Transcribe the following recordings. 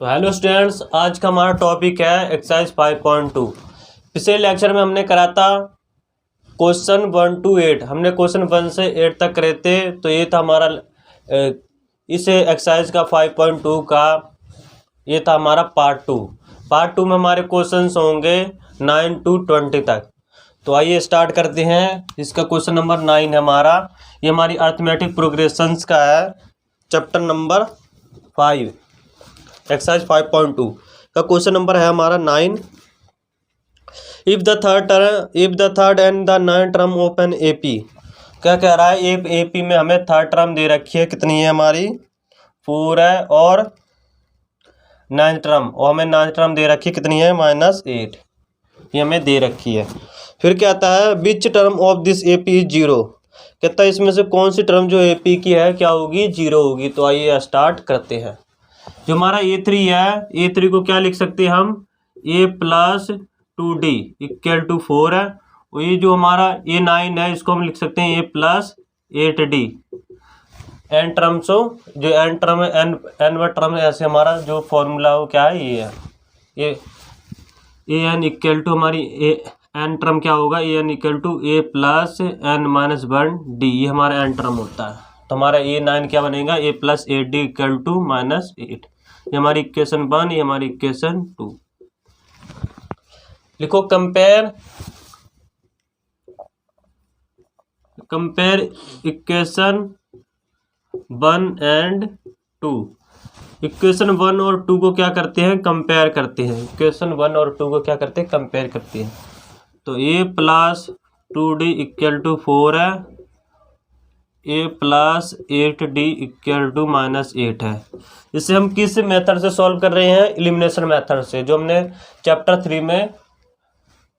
तो hello students, आज का हमारा टॉपिक है एक्सरसाइज 5.2। पिछले लेक्चर में हमने करा था क्वेश्चन 1 to 8। हमने क्वेश्चन 1 से 8 तक करे थे। तो ये था हमारा इस एक्सरसाइज का 5.2 का ये था हमारा पार्ट 2। पार्ट 2 में हमारे क्वेश्चंस होंगे 9 to 20 तक। तो आइए स्टार्ट करते हैं। इसका क्वेश्चन नंबर 9 है हमारा। ये हमारी अरिथमेटिक प्रोग्रेशंस का है, चैप्टर नंबर 5, एक्सरसाइज 5.2 का क्वेश्चन नंबर है हमारा 9। If the third and the ninth term of an AP, क्या कह रहा है? एपी में हमें थर्ड टर्म दे रखी है, कितनी है हमारी? 4 है। और नाइन्थ टर्म, और हमें नाइन्थ टर्म दे रखी है, कितनी है? -8। ये हमें दे रखी है। फिर क्या आता है? Which term of this AP is 0। कहता है इसमें से कौन सी टर्म जो एपी की है क्या होगी? 0 होगी। तो आइए स्टार्ट करते हैं। जो हमारा A3 है, A3 को क्या लिख सकते हैं हम? A + 2D = 4 है। और ये जो हमारा A9 है, इसको हम लिख सकते हैं A + 8D। एन टर्म जो एन टर्म है, एन टर्म है, ऐसे हमारा जो फॉर्मूला हो क्या है? ये है AN = हमारी एन टर्म क्या होगा? AN = A + n-1D। ये हमारा एन टर्म होता है। तो हमारा A9 क्या बनेगा? A + 8D = -8। ये हमारी इक्वेशन 1, ये हमारी इक्वेशन 2। लिखो कंपेयर इक्वेशन 1 एंड 2। इक्वेशन 1 और 2 को क्या करते हैं? कंपेयर करते हैं। इक्वेशन 1 और 2 को क्या करते हैं? कंपेयर करते हैं। तो A + 2D = 4 है, A + 8D = -8 है। इसे हम किस मेथड से सॉल्व कर रहे हैं? एलिमिनेशन मेथड से, जो हमने चैप्टर 3 में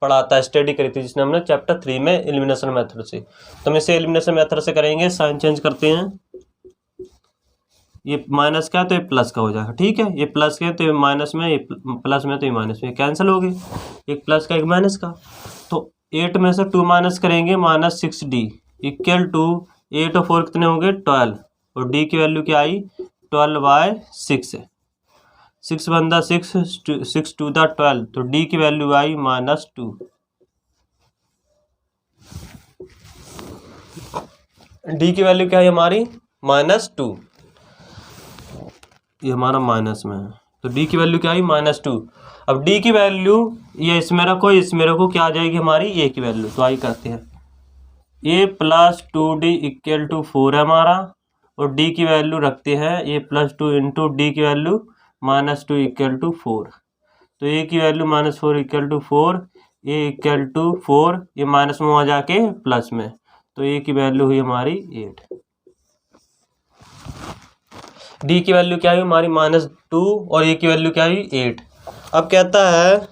पढ़ा था, स्टडी करी थी जिसने हमने चैप्टर 3 में एलिमिनेशन मेथड से। तो हम इसे एलिमिनेशन मेथड से करेंगे। साइन चेंज करते हैं। ये माइनस का है तो ये प्लस का हो जाएगा, ठीक है। ये प्लस का है तो ये माइनस में, ये प्लस में तो ये माइनस में, कैंसिल हो गई। एक प्लस का एक माइनस का। तो 8 में से 2 माइनस करेंगे, -6D = 8 और 4 कितने होंगे? 12। और D की वैल्यू क्या आई? 12/6 है। 6 × 6, 6 × 2 = 12। तो D की वैल्यू आई -2। D की वैल्यू क्या है हमारी? -2। ये हमारा माइनस में है, तो D की वैल्यू क्या आई? -2। अब D की वैल्यू ये इसमें रखो, इसमें रखो, क्या आ जाएगी हमारी? A की वैल्यू। तो आई करते हैं। A + 2D = 4 है हमारा, और D की वैल्यू रखते हैं A + 2 × D की वैल्यू -2 = 4। तो A की वैल्यू -4 = 4, A = 4, ये माइनस में वहाँ जाके प्लस में, तो A की वैल्यू हुई हमारी 8। D की वैल्यू क्या हुई हमारी? -2, और A की वैल्यू क्या हुई? 8। अब कहता है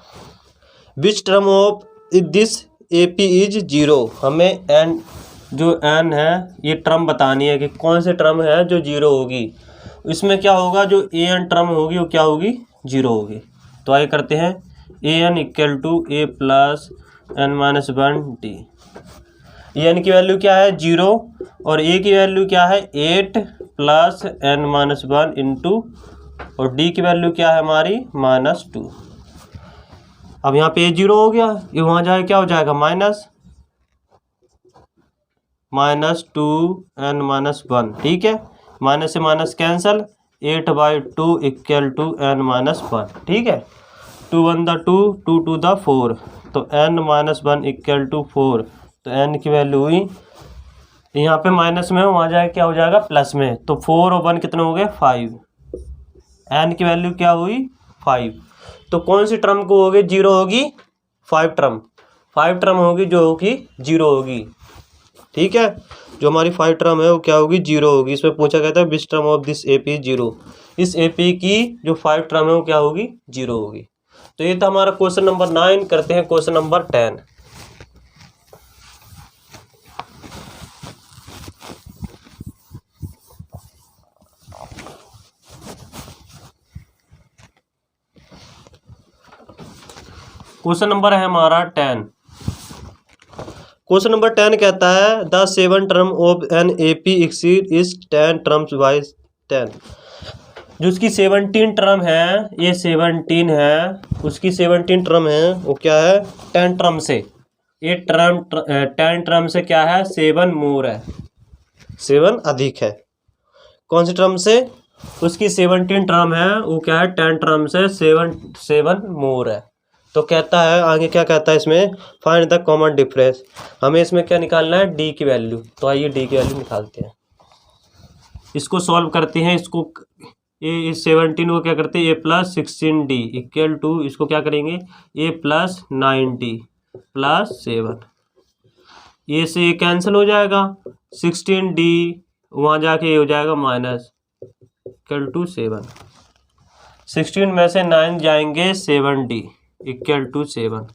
which term of this AP is 0। हमें n जो n है ये टर्म बतानी है कि कौन से टर्म है जो 0 होगी। इसमें क्या होगा? जो AN टर्म होगी वो क्या होगी? 0 होगी। तो आइए करते हैं। AN = A + n-1D। AN की वैल्यू क्या है? 0, और A की वैल्यू क्या है? 8 + n-1 और D की वैल्यू क्या है हमारी? -2। अब यहाँ पे 0 हो गया, ये वहाँ जाए क्या हो जाएगा? -2n-1, ठीक है। माइनस से माइनस कैंसल, 8/2 = n-1, ठीक है। 2 × 1 = 2, 2 × 2 = 4, तो n-1 = 4। तो n की वैल्यू हुई, यहाँ पे माइनस में, वहाँ जाए क्या हो जाएगा? प्लस में। तो 4 और 1 कितने हो गए? 5। n की वैल्यू क्या हुई? 5। तो कौन सी टर्म को होगी 0 होगी? 5 टर्म होगी जो होगी 0 होगी, ठीक है। जो हमारी 5 टर्म है वो क्या होगी? 0 होगी। इसमें पूछा गया था which term of this AP is 0। इस AP की जो 5 टर्म है वो क्या होगी? 0 होगी। तो ये था हमारा क्वेश्चन नंबर 9। करते हैं क्वेश्चन नंबर 10। क्वेश्चन नंबर है हमारा 10। क्वेश्चन नंबर 10 कहता है the 7 term of an AP exceed is 10 terms by 10। जो उसकी 17 टर्म है, ये 17 है, उसकी 17 टर्म है, वो क्या है 10 टर्म से, ये 10 टर्म से क्या है 7 मोर है, 7 अधिक है। कौन सी टर्म से? उसकी 17 टर्म है, वो क्या है 10 टर्म से 7 मोर है। तो कहता है आगे, क्या कहता है इसमें, फाइंड द कॉमन डिफरेंस। हमें इसमें क्या निकालना है, डी की वैल्यू। तो आइए डी की वैल्यू निकालते हैं, इसको सॉल्व करते हैं। इसको ए 17 को क्या करते हैं, ए प्लस 16 डी इक्वल टू, इसको क्या करेंगे, ए प्लस 9 डी प्लस 7, ये से ये कैंसिल हो जाएगा, 16 डी वहाँ जाके ये हो जाएगा माइनस इक्वल टू 7, 16 में से 9 जाएंगे 7 डी इक्वल टू 7,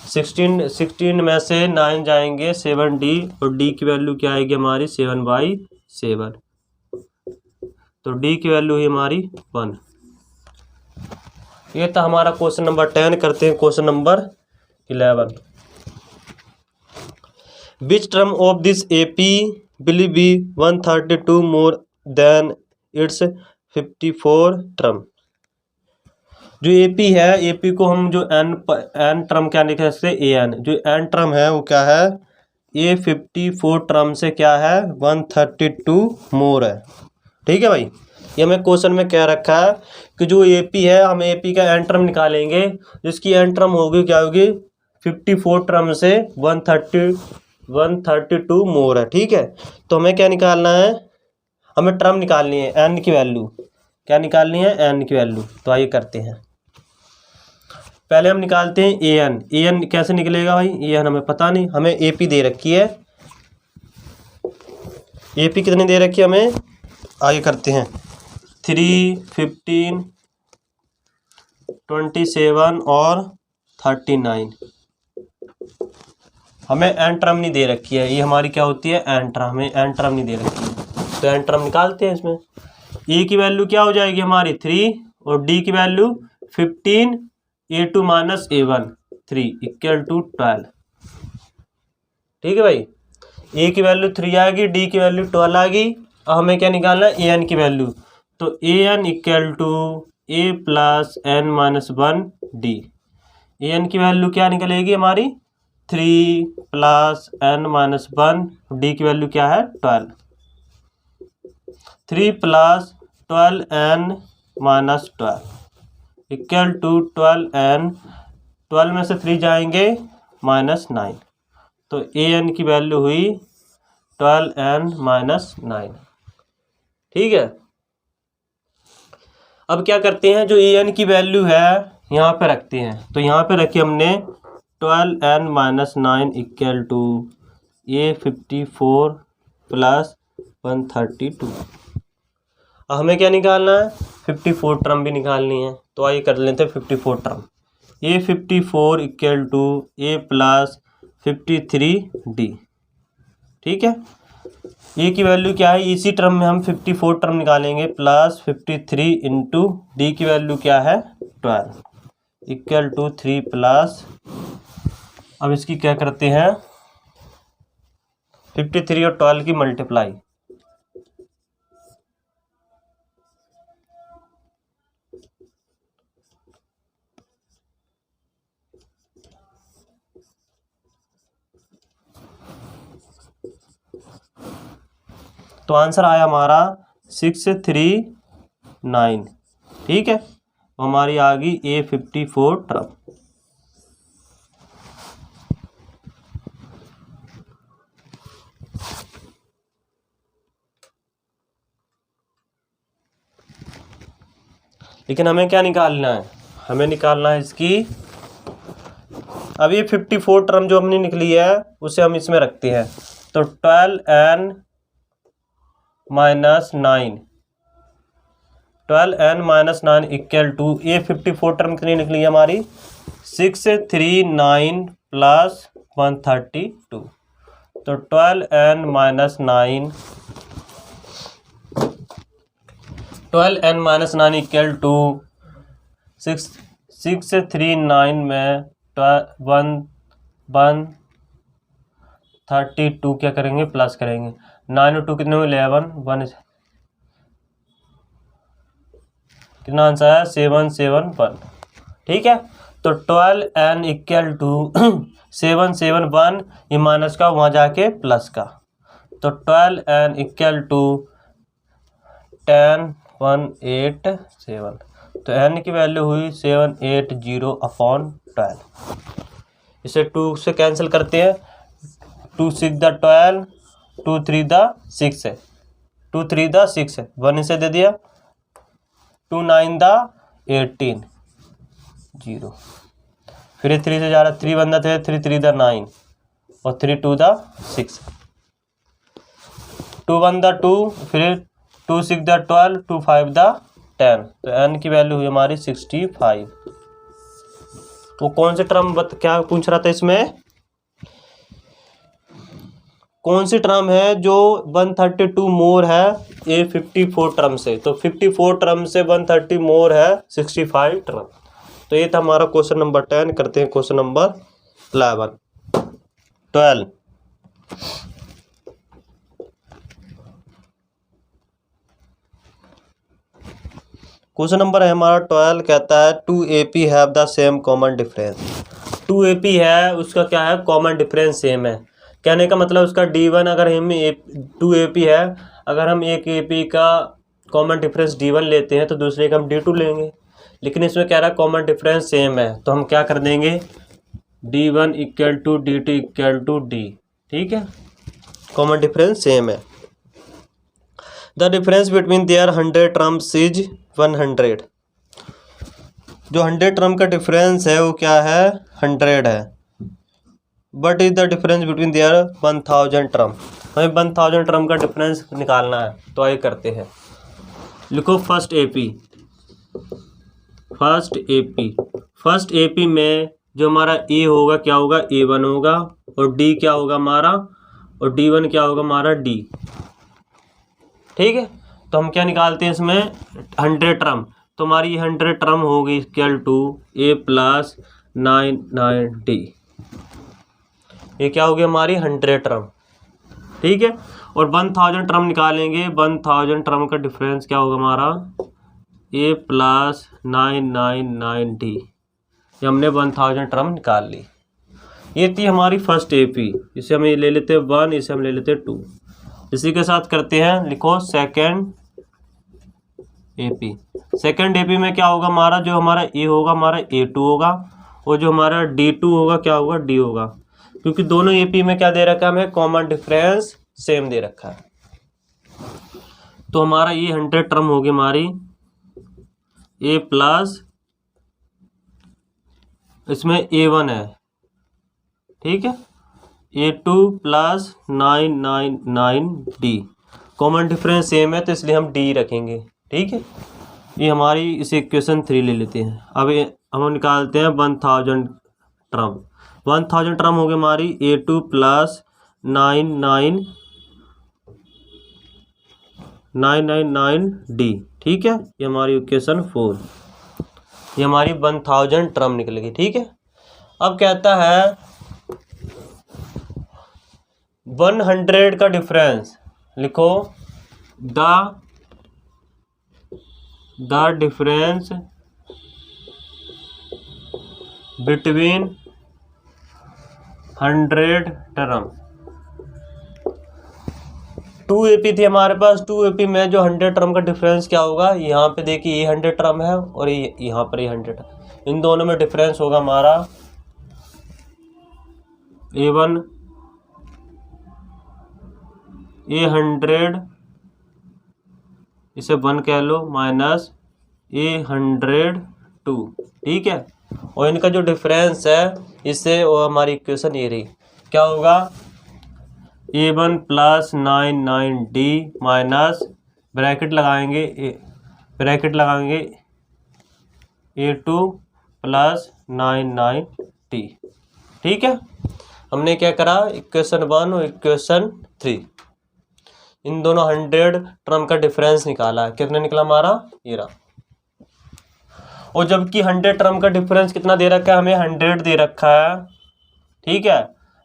16 में से 9 जाएंगे 7 डी, और डी की वैल्यू क्या आएगी हमारी 7/7, तो डी की वैल्यू हुई हमारी 1। ये था हमारा क्वेश्चन नंबर 10। करते हैं question number 11। Which term of this AP will be 132 more than it's 54 term. जो एपी है, एपी को हम जो एन टर्म क्या लिख सकते हैं, ए एन। जो एन टर्म है वो क्या है, ये 54 टर्म से क्या है 132 मोर है। ठीक है भाई, ये हमें क्वेश्चन में क्या रखा है कि जो एपी है, हम एपी का एन टर्म निकालेंगे, जिसकी एन टर्म होगी क्या होगी 54 टर्म से 132 मोर है। ठीक है, तो हमें क्या निकालना है, हमें टर्म निकालनी है, एन की वैल्यू क्या निकालनी है, एन की वैल्यू। तो आइए करते हैं, पहले हम निकालते हैं ए एन। ए एन कैसे निकलेगा भाई, ए एन हमें पता नहीं, हमें एपी दे रखी है, एपी कितनी दे रखी है हमें, आगे करते हैं 3, 15, 27 और 39। हमें एन टर्म नहीं दे रखी है, ये हमारी क्या होती है एन टर्म, हमें एन टर्म नहीं दे रखी है, तो एन टर्म निकालते हैं। इसमें ए की वैल्यू क्या हो जाएगी हमारी 3, और डी की value 15, A2 minus A1 3 equal to 12। ठीक है भाई, ए की वैल्यू 3 आएगी, डी की वैल्यू 12 आएगी। अब हमें क्या निकालना है, ए एन की वैल्यू। तो A N equal to A plus N minus 1 D. A N की वैल्यू क्या निकलेगी हमारी 3 प्लस एन माइनस 1, डी की वैल्यू क्या है 12। 3 plus 12n minus 12 equal to 12n, 12 में से 3 जाएंगे -9, तो ए एन की वैल्यू हुई 12n माइनस 9। ठीक है, अब क्या करते हैं, जो ए एन की वैल्यू है यहाँ पे रखते हैं। तो यहाँ पे रखी हमने 12n minus 9 equal to a 54 plus 132। हमें क्या निकालना है, 54 टर्म भी निकालनी है। तो आइए कर लेते हैं 54 term. A 54 equal to A plus 53 d. ठीक है, ए की वैल्यू क्या है, इसी टर्म में हम 54 टर्म निकालेंगे, प्लस 53 इंटू डी की वैल्यू क्या है 12 इक्वल टू 3 प्लस, अब इसकी क्या करते हैं 53 और 12 की मल्टीप्लाई। तो आंसर आया हमारा 639। ठीक है, तो हमारी आ गई ए 54 टर्म। लेकिन हमें क्या निकालना है, हमें निकालना है इसकी, अब ये 54 टर्म जो हमने निकली है उसे हम इसमें रखते हैं। तो 12n minus 9, 12n minus 9 equal to ये 54 टर्म कितनी निकली है हमारी 639 प्लस 132। तो 12n minus 9, 12n minus 9 equal to 639 में 132 क्या करेंगे प्लस करेंगे, 9 और 2 कितने हुए 11, 1 कितना आंसर है 771। ठीक है, तो 12n इक्वल टू 771, ये माइनस का वहाँ जाके प्लस का, तो 12n इक्वल टू 10187, तो n की वैल्यू हुई 780/12। इसे 2 से कैंसिल करते हैं, 2 6 द 12, 2 3 द 6 है, 2 3 द 6 है, 1 इसे दे दिया, 2 9 द 18 0, फिर 3 से जा रहा, 3 1 द 3, 3 द 9 और 3 2 द 6, 2 1 द 2, फिर 2 6 द 12, 2 5 द 10, तो n की वैल्यू हुई हमारी 65। वो कौन से टर्म क्या पूछ रहा था इसमें, कौन सी टर्म है जो 132 मोर है ये 54 टर्म से, तो 54 टर्म से 130 मोर है 65 टर्म। तो ये था हमारा क्वेश्चन नंबर 10। करते हैं क्वेश्चन नंबर 12। क्वेश्चन नंबर है हमारा 12, कहता है 2 AP have the same common difference. 2 AP है, उसका क्या है, कॉमन डिफरेंस सेम है। कहने का मतलब उसका D1, अगर हम 2 AP है, अगर हम एक AP का कॉमन डिफरेंस D1 लेते हैं तो दूसरे का हम D2 लेंगे, लेकिन इसमें कह रहा है कॉमन डिफरेंस सेम है, तो हम क्या कर देंगे, D1 equal to D2 equal to D। ठीक है, कॉमन डिफरेंस सेम है। The difference between their 100 terms is 100। जो 100 टर्म का डिफरेंस है वो क्या है, 100 है। But is the difference between there 1000 term. हमें 1000 टर्म का डिफरेंस निकालना है, तो आइए करते हैं। लिखो फर्स्ट AP में जो हमारा A होगा क्या होगा, A1 होगा, और D क्या होगा हमारा, और D1 क्या होगा हमारा D। ठीक है, तो हम क्या निकालते हैं इसमें, 100 टर्म, तो हमारी 100 टर्म होगी इक्वल टू A + 99D। ये क्या होगी हमारी 100 टर्म। ठीक है, और 1000 टर्म निकालेंगे, 1000 टर्म का डिफरेंस क्या होगा हमारा, A + 999D। ये हमने 1000 टर्म निकाल ली। ये थी हमारी फर्स्ट AP। इसे हम ये ले लेते हैं 1, इसे हम ले लेते हैं 2। इसी के साथ करते हैं, लिखो सेकेंड AP। सेकेंड AP में क्या होगा हमारा, जो हमारा A होगा हमारा A2 होगा, और जो हमारा D2 होगा क्या होगा, D होगा, क्योंकि दोनों AP में क्या दे रखा है हमें, कॉमन डिफरेंस सेम दे रखा है। तो हमारा ये 100 टर्म होगी हमारी A प्लस, इसमें A1 है, ठीक है, A2 + 999D। Common difference same है तो इसलिए हम D रखेंगे। ठीक है, ये हमारी इसे इक्वेशन 3 ले लेते हैं। अब हम निकालते हैं 1000 टर्म। 1000 टर्म हो गई हमारी A2 + 999D। ठीक है, ये हमारी इक्वेशन 4, ये हमारी 1000 टर्म निकलेगी। ठीक है, अब कहता है 100 का डिफरेंस, लिखो the difference between 100 term. 2 AP थी हमारे पास, 2 AP में जो 100 टर्म का डिफरेंस क्या होगा, यहाँ पे देखिए ये 100 टर्म है और ये यहाँ पर ये 100 टर्म, इन दोनों में डिफरेंस होगा हमारा A1 A100, इसे 1 कह लो, माइनस A102। ठीक है, और इनका जो डिफरेंस है इससे वो हमारी इक्वेशन ये रही, क्या होगा, A1 + 99D माइनस ब्रैकेट लगाएंगे A2 + 99D। ठीक है, हमने क्या करा, इक्वेशन 1 और इक्वेशन 3, इन दोनों 100 टर्म का डिफरेंस निकाला है। कितना निकला हमारा, ये रहा। और जबकि 100 टर्म का डिफरेंस कितना दे रखा है, हमें 100 दे रखा है। ठीक है,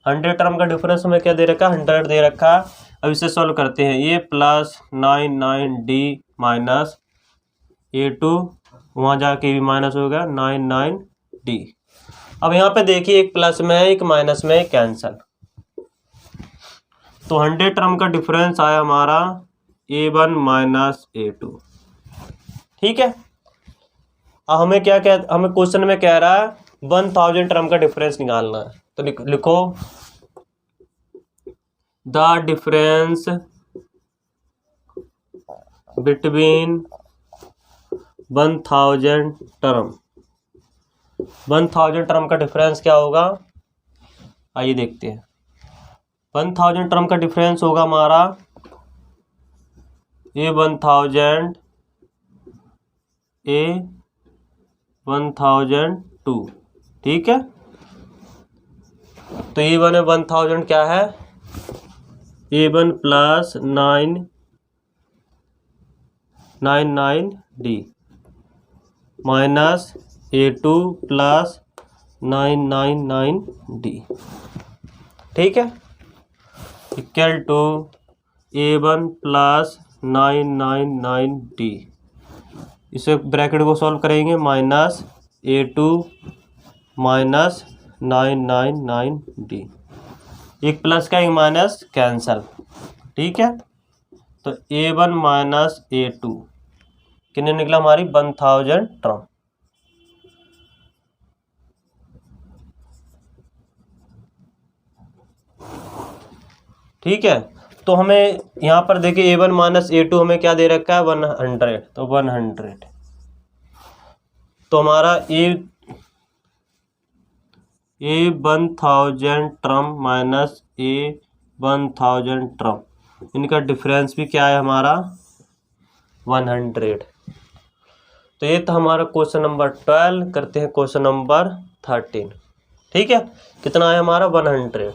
100 टर्म का डिफरेंस हमें क्या दे रखा है, 100 दे रखा है। अब इसे सॉल्व करते हैं, A + 99D माइनस A2 वहाँ जाके भी माइनस हो गया 99D। अब यहाँ पे देखिए एक प्लस में है एक माइनस में है, कैंसल। तो 100 टर्म का डिफरेंस आया हमारा A1 माइनस A2। ठीक है। अब हमें हमें क्वेश्चन में कह रहा है 1000 टर्म का डिफरेंस निकालना है। तो लिखो the difference between 1000 term. 1000 term का डिफरेंस क्या होगा, आइए देखते हैं। 1000 टर्म का डिफरेंस होगा हमारा A1000 A1002। ठीक है। तो A1 में 1000 क्या है, A1 plus 999D minus A2 plus 999D। ठीक है। Equal to A1 plus 999D। इसे ब्रैकेट को सॉल्व करेंगे, माइनस A2 माइनस 999D। एक प्लस का एक माइनस कैंसल। ठीक है। तो A1 माइनस A2 कितने निकला हमारी 1000 टर्म। ठीक है। तो हमें यहाँ पर देखिए A1 माइनस A2 हमें क्या दे रखा है 100। तो 100 तो हमारा A1000 term minus A1000 term, इनका डिफरेंस भी क्या है हमारा 100। तो ये था हमारा क्वेश्चन नंबर 12। करते हैं क्वेश्चन नंबर 13। ठीक है। कितना है हमारा 100।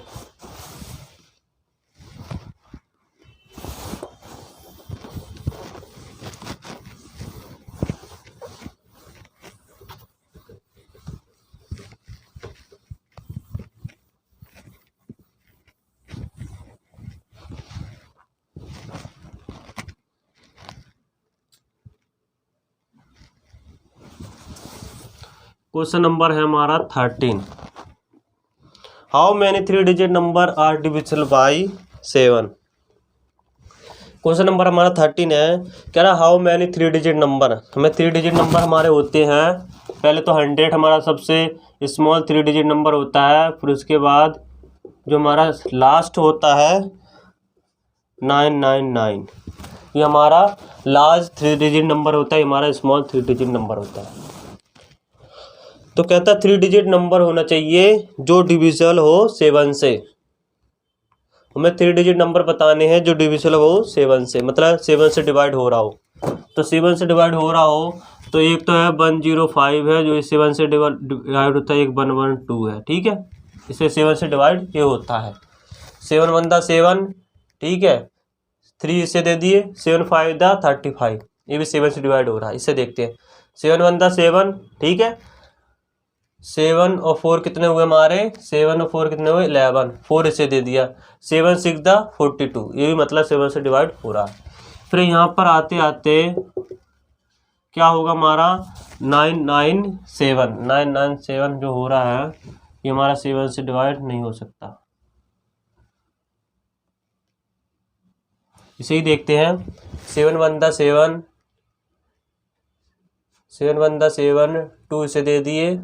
क्वेश्चन नंबर है हमारा 13। How many 3 digit number are divisible by 7। Question number हमारा 13 है। कह रहा हाउ मैनी 3 डिजिट नंबर, हमें 3 डिजिट नंबर हमारे होते हैं। पहले तो 100 हमारा सबसे स्मॉल 3 डिजिट नंबर होता है, फिर उसके बाद जो हमारा लास्ट होता है 999, ये हमारा लार्ज 3 डिजिट नंबर होता है, हमारा स्मॉल 3 डिजिट नंबर होता है। तो कहता 3 डिजिट नंबर होना चाहिए जो डिविजिबल हो 7 से। हमें 3 डिजिट नंबर बताने हैं जो डिविजिबल हो 7 से, मतलब 7 से डिवाइड हो रहा हो। तो 7 से डिवाइड हो रहा हो तो एक तो है 105 है जो 7 से डिवाइड होता है, एक 112 है। ठीक है। इसे 7 से डिवाइड ये होता है 7 1 दा 7। ठीक है। 3 इसे दे दिए, 7 5 दा 35, ये भी 7 से डिवाइड हो रहा है। इसे देखते हैं 7 1 दा 7। ठीक है। 7 और 4 कितने हुए हमारे, 7 और 4 कितने हुए 11, 4 इसे दे दिया, 7 6 दा 42, ये भी मतलब 7 से डिवाइड हो रहा है। फिर यहाँ पर आते आते क्या होगा हमारा 997 जो हो रहा है ये हमारा 7 से डिवाइड नहीं हो सकता। इसे ही देखते हैं 7 1 दा 7, 7 1 दा 7, 2 इसे दे दिए,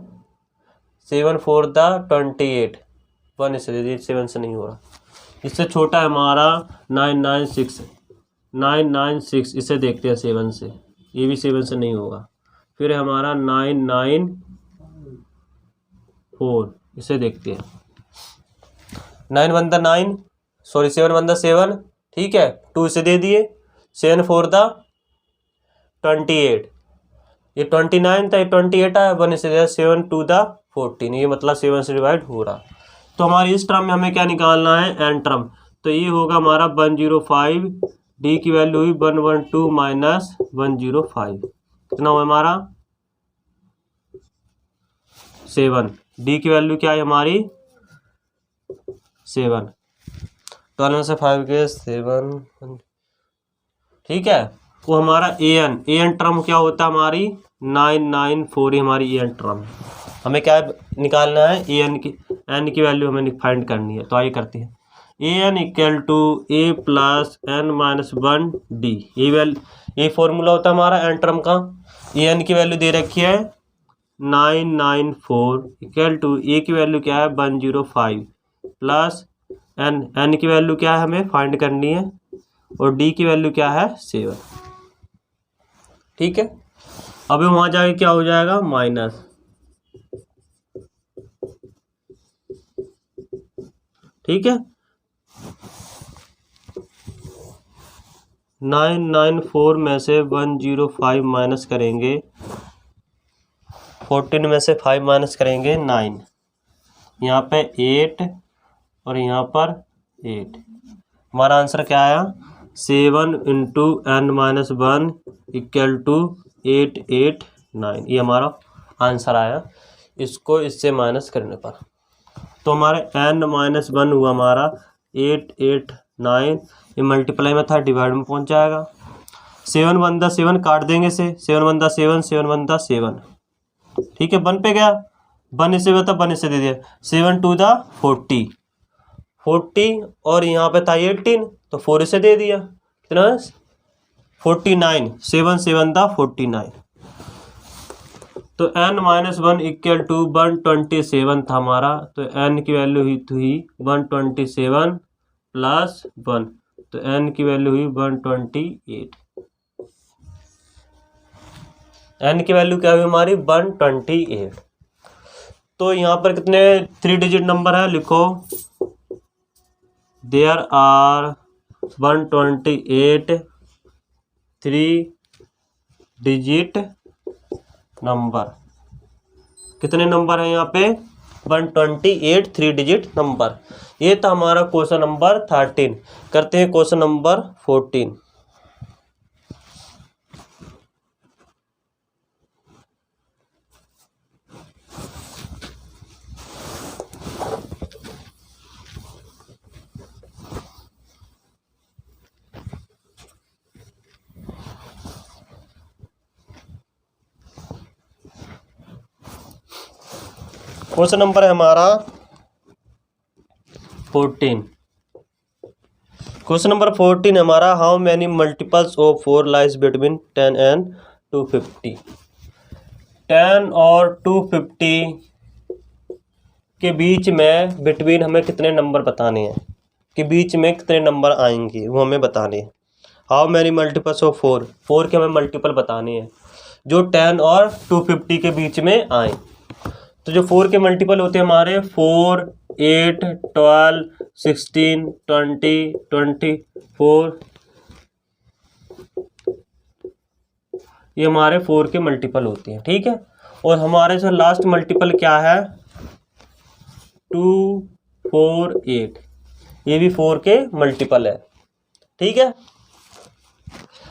7 4 दा 28, 1 इसे दे दिए, 7 से नहीं हो रहा। इससे छोटा है हमारा 996, इसे देखते हैं 7 से, ये भी 7 से नहीं होगा। फिर है हमारा 994, इसे देखते हैं 9 1 दा 9, सॉरी 7 1 दा 7। ठीक है। 2 इसे दे दिए, 7 4 दा 28, ये 29 था, ये 28 आया, 1 इसे दिया, 7 2 दा 14, ये मतलब 7 से डिवाइड हो रहा। तो हमारी इस टर्म में हमें क्या निकालना है एन टर्म। तो ये होगा हमारा 105, डी की वैल्यू हुई 112 माइनस 105, कितना हुआ हमारा 7। डी की वैल्यू क्या है हमारी 7, 12 से 5 के 7। ठीक है। वो हमारा ए एन टर्म क्या होता है हमारी 994 ये हमारी ए एन टर्म है। हमें क्या निकालना है, ए एन की वैल्यू हमें फाइंड करनी है। तो आइए करते हैं। A N equal to A plus N minus 1 D. ये फॉर्मूला होता है हमारा एन टर्म का। ए एन की वैल्यू दे रखी है 994 इक्वल टू ए की वैल्यू क्या है 105 प्लस एन की वैल्यू क्या है हमें फाइंड करनी है, और डी की वैल्यू क्या है 7। ठीक है, अभी वहाँ जाके क्या हो जाएगा माइनस, ठीक है 994 में से 105 माइनस करेंगे, 14 में से 5 माइनस करेंगे 9, यहाँ पे 8 और यहाँ पर 8। हमारा आंसर क्या आया 7 into n minus 1 equal to 889। ये हमारा आंसर आया इसको इससे माइनस करने पर। तो हमारे एन माइनस 1 हुआ हमारा 889, ये मल्टीप्लाई में था डिवाइड में पहुंच जाएगा। 7 1 दा 7 काट देंगे से 7 1 दा 7 7 1 दा 7, ठीक है 1 पे गया, 1 इसे बता 1 इसे दे दिया, 7 2 दा 40 और यहाँ पे था 18 तो 4 इसे दे दिया, कितना 49, 7 7 दा 49। तो n माइनस 1 इक्वल टू 127 था हमारा। तो n की वैल्यू हुई 127 प्लस 1, तो n की वैल्यू हुई 128। n की वैल्यू क्या हुई हमारी 128। तो यहाँ पर कितने 3 डिजिट नंबर है, लिखो देयर आर 128 3 डिजिट नंबर। कितने नंबर है यहाँ पे 128 3 डिजिट नंबर। ये था हमारा क्वेश्चन नंबर 13। करते हैं क्वेश्चन नंबर 14। क्वेश्चन नंबर है हमारा 14। क्वेश्चन नंबर 14 हमारा how many multiples of 4 lies between 10 and 250। 10 और 250 के बीच में बिटवीन हमें कितने नंबर बताने हैं, के बीच में कितने नंबर आएंगे वो हमें बताने हैं। हाउ मैनी मल्टीपल्स ऑफ 4 के हमें मल्टीपल बताने हैं जो 10 और 250 के बीच में आए। तो जो 4 के मल्टीपल होते हैं हमारे 4 8 12 16 20 24, ये हमारे 4 के मल्टीपल होते हैं, ठीक है। और हमारे से लास्ट मल्टीपल क्या है 2 4 8, ये भी 4 के मल्टीपल है, ठीक है।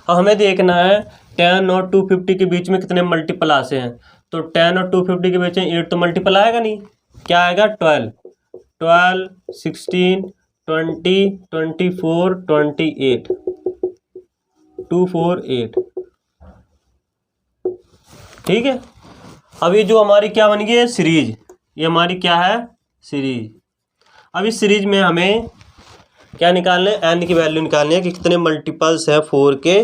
अब हमें देखना है 10 और 250 के बीच में कितने मल्टीपल आते हैं। तो 10 और 250 के बीच में 8 तो मल्टीपल आएगा नहीं, क्या आएगा 12 16 20 24 28 2 4 8, ठीक है। अब ये जो हमारी क्या बन गई है सीरीज, ये हमारी क्या है सीरीज। अब इस सीरीज में हमें क्या निकालना है एन की वैल्यू निकालनी है कि कितने मल्टीपल्स है 4 के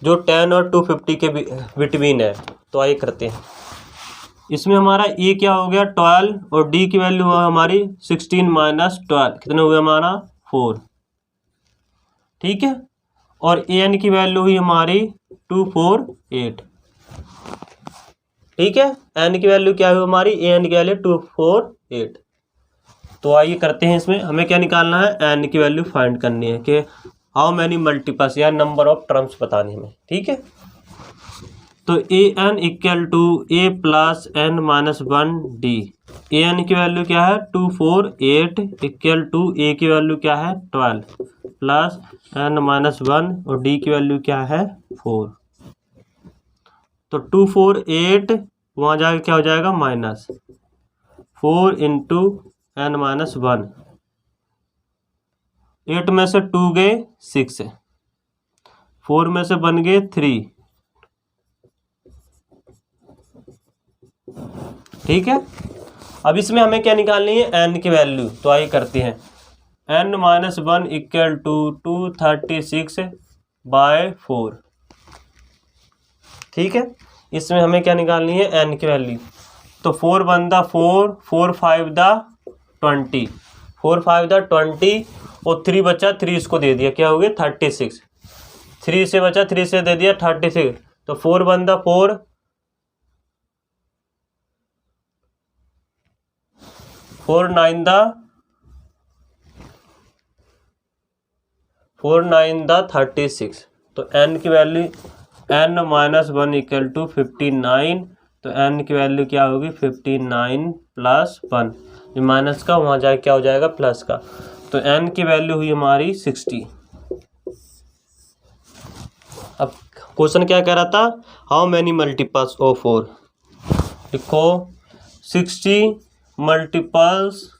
जो 10 और 250 के बिटवीन है। तो आइए करते हैं। इसमें हमारा ए क्या हो गया 12 और डी की वैल्यू हुआ हमारी 16 माइनस 12, कितने हुए हमारा 4, ठीक है। और ए एन की वैल्यू हुई हमारी 2 4 8, ठीक है। एन की वैल्यू क्या हुई हमारी ए एन की वैल्यू 2 4 8। तो आइए करते हैं। इसमें हमें क्या निकालना है एन की वैल्यू फाइंड करनी है कि हाउ मैनी मल्टीपल्स या नंबर ऑफ टर्म्स बताने हमें, ठीक है। तो A N equal to A plus N minus 1 D. A N की वैल्यू क्या है 2 4 8 इक्वल टू ए की वैल्यू क्या है 12 प्लस एन माइनस 1 और डी की वैल्यू क्या है 4। तो 2 4 8 वहाँ जाके क्या हो जाएगा माइनस 4 इंटू एन माइनस 1, 8 में से 2 गए 6, 4 में से बन गए 3, ठीक है। अब इसमें हमें क्या निकालनी है, n की वैल्यू। तो आइए करते हैं। n-1 equal to 236/4। ठीक है, इसमें हमें क्या निकालनी है, n की वैल्यू। तो 4 1 दा 4, 4 5 दा 20, 4 5 दा 20 और 3 बचा, 3 इसको दे दिया, क्या हो गया 36। 3 से बचा, 3 से दे दिया 36। तो 4 1 दा 4, 4 9 दा 36। तो n की वैल्यू n-1 इक्वल टू 59। तो n की वैल्यू क्या होगी 59 प्लस 1, ये माइनस का वहाँ जाए क्या हो जाएगा प्लस का। तो n की वैल्यू हुई हमारी 60। अब क्वेश्चन क्या कह रहा था, हाउ मैनी मल्टीपल्स ऑफ 4। लिखो 60 multiples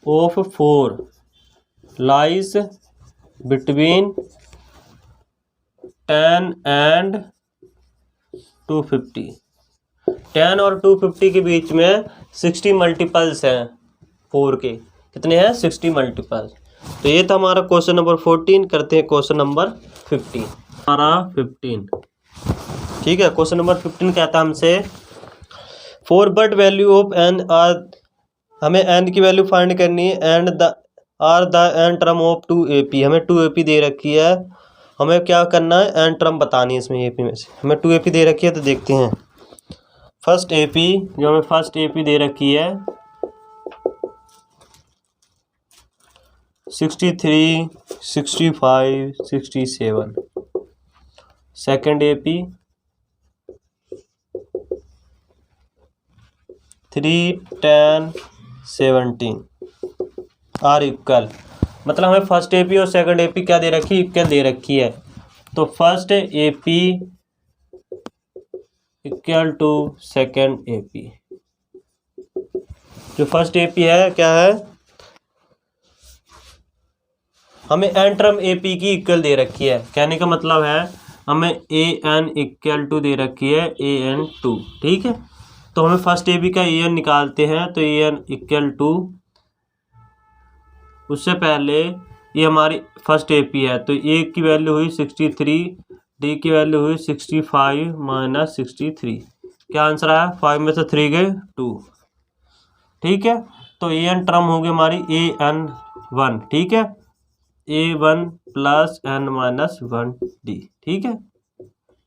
of 4 lies between 10 and 250। 10 और 250 के बीच में 60 मल्टीपल्स हैं 4 के। कितने हैं, 60 मल्टीपल्स। तो ये था हमारा क्वेश्चन नंबर 14। करते हैं क्वेश्चन नंबर 15। हमारा 15, ठीक है। क्वेश्चन नंबर 15 कहता है हमसे, for but value of n are, हमें n की वैल्यू फाइंड करनी है, and the are the n term of 2AP। हमें 2AP दे रखी है, हमें क्या करना है, एन टर्म बतानी है इसमें AP में से। हमें 2AP दे रखी है, तो देखते हैं। फर्स्ट AP, जो हमें फर्स्ट AP दे रखी है 63, 65, 67। Second AP 3, 10, 17 are equal. मतलब हमें फर्स्ट AP और सेकंड AP क्या दे रखी है, इक्वल दे रखी है। तो first AP equal to second AP। जो फर्स्ट AP है क्या है, हमें एन टर्म AP की इक्वल दे रखी है। कहने का मतलब है हमें AN इक्वल टू दे रखी है AN2। ठीक है, तो हमें फर्स्ट AP का AN निकालते हैं। तो AN इक्वल टू, उससे पहले ये हमारी फर्स्ट AP है, तो A की वैल्यू हुई 63, D की वैल्यू हुई 65 माइनस 63। क्या आंसर आया, 5 में से 3 गए 2। ठीक है, तो AN टर्म होगी हमारी AN1। ठीक है, A1 plus n minus 1D। ठीक है,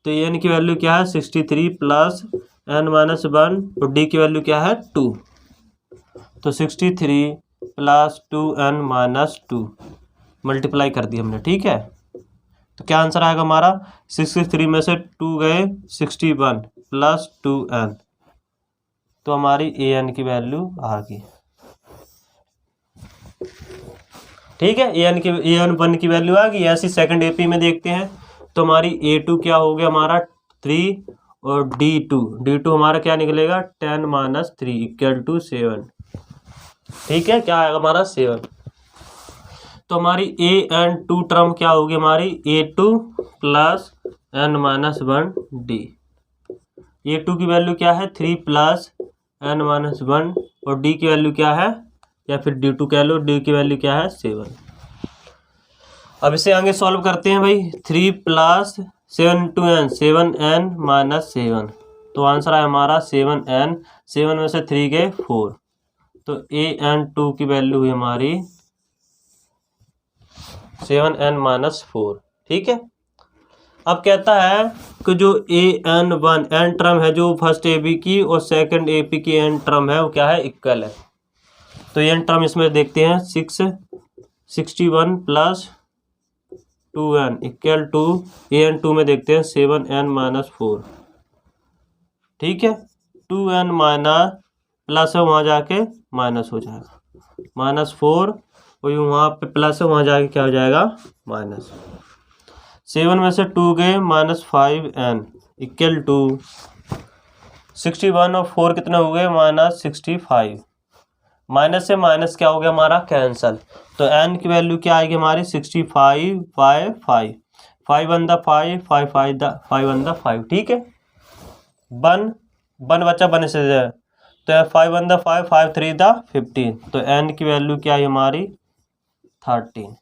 तो AN की वैल्यू क्या है 63 प्लस n माइनस 1, और D की वैल्यू क्या है 2। तो 63 प्लस 2n माइनस 2 मल्टीप्लाई कर दी हमने। ठीक है, तो क्या आंसर आएगा हमारा, 63 में से 2 गए 61 प्लस 2n। तो हमारी AN की वैल्यू आ गई। ठीक है, AN1 की वैल्यू आ गई। ऐसी सेकंड AP में देखते हैं, तो हमारी A2 क्या हो गया हमारा 3, और D2 हमारा क्या निकलेगा 10 माइनस 3 इक्वल टू 7। ठीक है, क्या आएगा हमारा 7। तो हमारी AN2 टर्म क्या होगी हमारी A2 plus n minus 1D। A2 की वैल्यू क्या है 3 प्लस n माइनस 1, और D की वैल्यू क्या है, या फिर D2 कह लो, D की वैल्यू क्या है 7। अब इसे आगे सॉल्व करते हैं भाई। 3 plus 7 to n, 7n minus 7। तो आंसर है हमारा 7n। 7 में से 3 गए 4। तो AN2 की वैल्यू हुई हमारी 7n माइनस 4। ठीक है, अब कहता है कि जो AN1 n टर्म है जो फर्स्ट AB की और सेकंड AP की n टर्म है, वो क्या है, इक्वल है। तो n टर्म इसमें देखते हैं 61 plus 2n equal to AN2 में देखते हैं 7n माइनस 4। ठीक है, 2n माइनस प्लस है, वहाँ जाके माइनस हो जाएगा, माइनस 4, और वहाँ पे प्लस है, वहाँ जाके क्या हो जाएगा माइनस। 7 में से 2 गए माइनस 5n इक्वल टू 61 और 4 कितने हो गए माइनस 65। माइनस से माइनस क्या हो गया हमारा कैंसल। तो n की वैल्यू क्या आएगी हमारी 65 by 5, 5 one the 5, 5 the 5 one the 5। ठीक है, वन वन बचा, वन से है तो 5 1 द 5, 5 3 द 15, तो n की वैल्यू क्या है हमारी 13।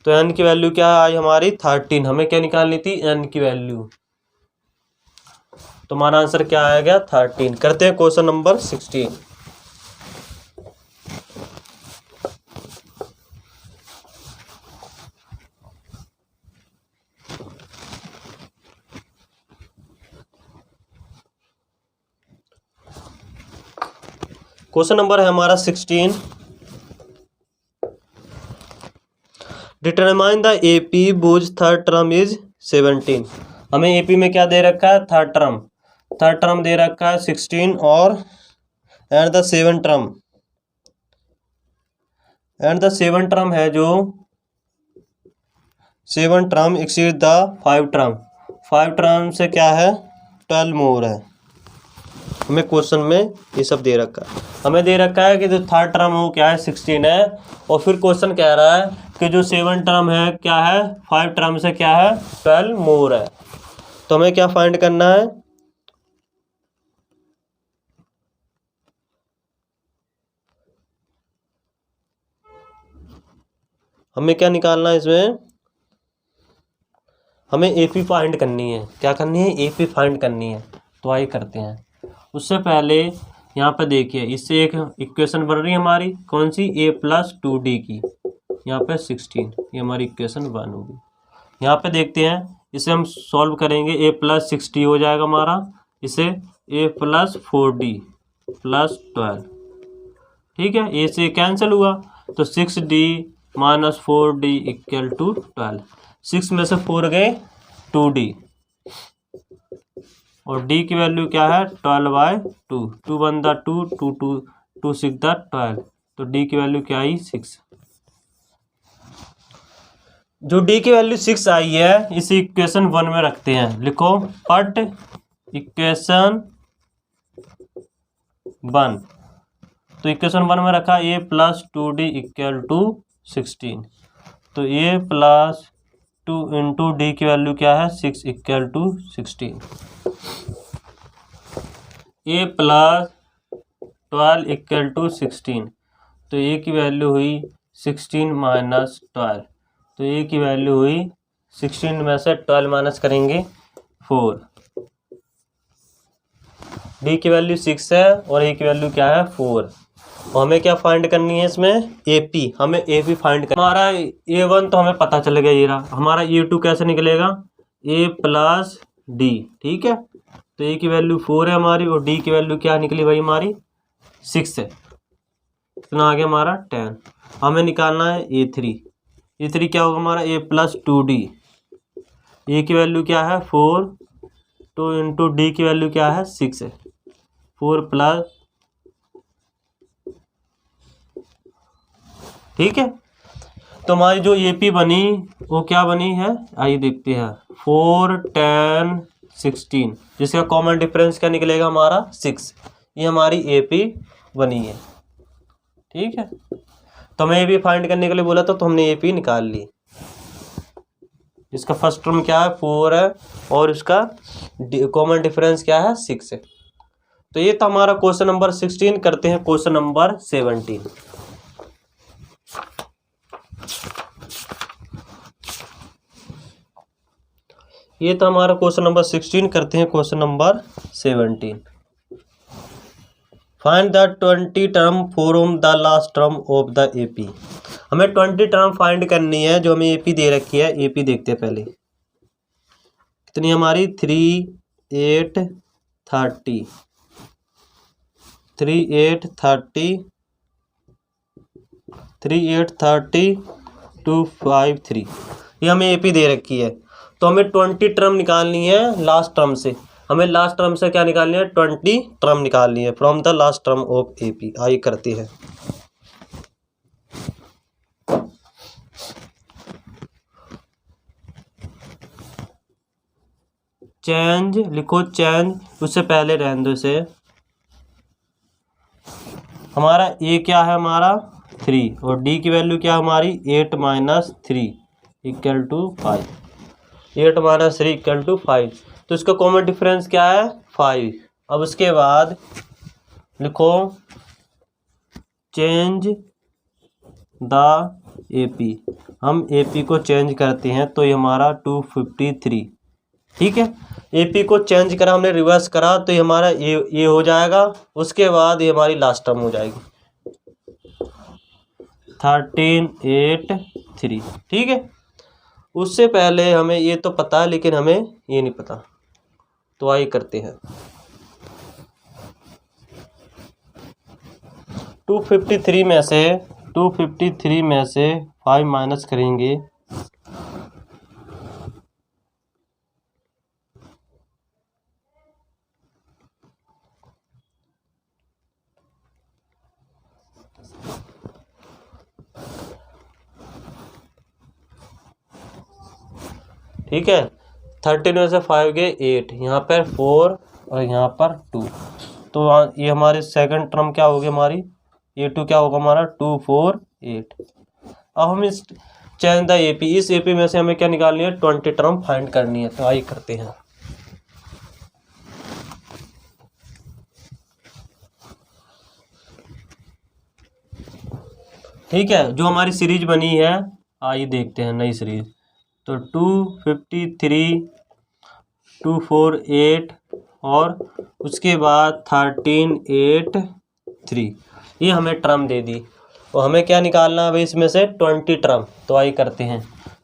तो n की वैल्यू क्या आई हमारी 13। हमें क्या निकालनी थी n की वैल्यू, तो हमारा आंसर क्या आ गया 13। करते हैं क्वेश्चन नंबर 16। क्वेश्चन नंबर है हमारा 16। Determine the AP whose third term is 17। हमें एपी में क्या दे रखा है थर्ड टर्म दे रखा है 16 और एंड द सेवन टर्म है जो 7 टर्म एक्सीड द 5 टर्म से क्या है 12 मोर है। हमें क्वेश्चन में ये सब दे रखा है, हमें दे रखा है कि जो थर्ड टर्म हो क्या है 16 है, और फिर क्वेश्चन कह रहा है कि जो 7 टर्म है क्या है 5 टर्म से क्या है 12 मोर है। तो हमें क्या फाइंड करना है, हमें क्या निकालना है इसमें, हमें एपी फाइंड करनी है। क्या करनी है एपी फाइंड करनी है। तो आइए करते हैं। उससे पहले यहाँ पे देखिए इससे एक इक्वेशन बन रही है हमारी कौन सी a+2d की, यहाँ पे 16, ये हमारी इक्वेशन 1 होगी। यहाँ पे देखते हैं इसे हम सॉल्व करेंगे, a+60 हो जाएगा हमारा, इसे a+4d +12, ठीक है, ए से कैंसिल हुआ तो 6d - 4d = 12। 6 में से 4 गए 2d, और d की वैल्यू क्या है 12/2, 2 1 द 2, 2 2 2 6 द 12, तो d की वैल्यू क्या आई 6। जो d की वैल्यू 6 आई है इसे इक्वेशन 1 में रखते हैं। लिखो पट इक्वेशन 1, तो इक्वेशन 1 में रखा a+2d = 16, तो a+2 × d की वैल्यू क्या है 6 = 16। a+12 = 16, तो a की वैल्यू हुई 16 - 12, तो a की वैल्यू हुई 16 में से 12 माइनस करेंगे 4, d की वैल्यू 6 है और a की वैल्यू क्या है 4, और हमें क्या फाइंड करनी है इसमें AP, हमें AP फाइंड करना। हमारा A1 तो हमें पता चल गया, ये रहा। हमारा A2 कैसे निकलेगा a+d, ठीक है, तो a की वैल्यू 4 है हमारी और d की वैल्यू क्या निकली भाई हमारी 6 है, कितना आ गया हमारा 10। हमें निकालना है A3 क्या होगा हमारा a+2d, a की वैल्यू क्या है 4, तो इंटू d की वैल्यू क्या है 6 है, 4+, ठीक है। तो हमारी जो AP बनी वो क्या बनी है आइए देखते हैं 4 10 16, जिसका कॉमन डिफरेंस क्या निकलेगा हमारा 6, ये हमारी AP बनी है, ठीक है। तो हमें AP फाइंड करने के लिए बोला तो हमने AP निकाल ली। इसका फर्स्ट टर्म क्या है 4 है और इसका कॉमन डिफरेंस क्या है 6 है। तो ये था हमारा क्वेश्चन नंबर 16। करते हैं क्वेश्चन नंबर 17। ये था हमारा क्वेश्चन नंबर 16। करते हैं question number 17। Find the 20 term from the last term of the AP। हमें 20 टर्म फाइंड करनी है जो हमें AP दे रखी है। AP देखते हैं पहले कितनी हमारी 3 8 30 3 8 30 3 8 30 2 5 3, ये हमें AP दे रखी है। तो हमें 20 टर्म निकालनी है लास्ट टर्म से। हमें लास्ट टर्म से क्या निकालनी है 20 टर्म निकालनी है from the last term of AP। आइए करते हैं। चेंज लिखो चेंज, उससे पहले रहने दो इसे। हमारा A क्या है हमारा 3 और D की वैल्यू क्या हमारी 8 - 3 = 5, 8 - 3 = 5। तो इसका कॉमन डिफरेंस क्या है 5। अब उसके बाद लिखो चेंज द AP, हम AP को चेंज करते हैं तो ये हमारा 253, ठीक है। AP को चेंज करा हमने, रिवर्स करा, तो ये हमारा ये हो जाएगा। उसके बाद ये हमारी लास्ट टर्म हो जाएगी 1383, ठीक है। उससे पहले हमें ये तो पता है लेकिन हमें ये नहीं पता, तो आइए करते हैं। 253 में से 5 माइनस करेंगे, ठीक है। 13 में से 5 गए 8, यहाँ पर 4 और यहाँ पर 2, तो ये हमारी सेकंड टर्म क्या होगी हमारी, A2 क्या होगा हमारा 248। अब हम इस चेंज द AP, इस AP में से हमें क्या निकालनी है 20 टर्म फाइंड करनी है, तो आइए करते हैं। ठीक है, जो हमारी सीरीज बनी है आइए देखते हैं नई सीरीज। तो 253, 248 और उसके बाद 1383, ये हमें टर्म दे दी। और हमें क्या निकालना है भाई इसमें से 20 टर्म, तो आइए करते हैं।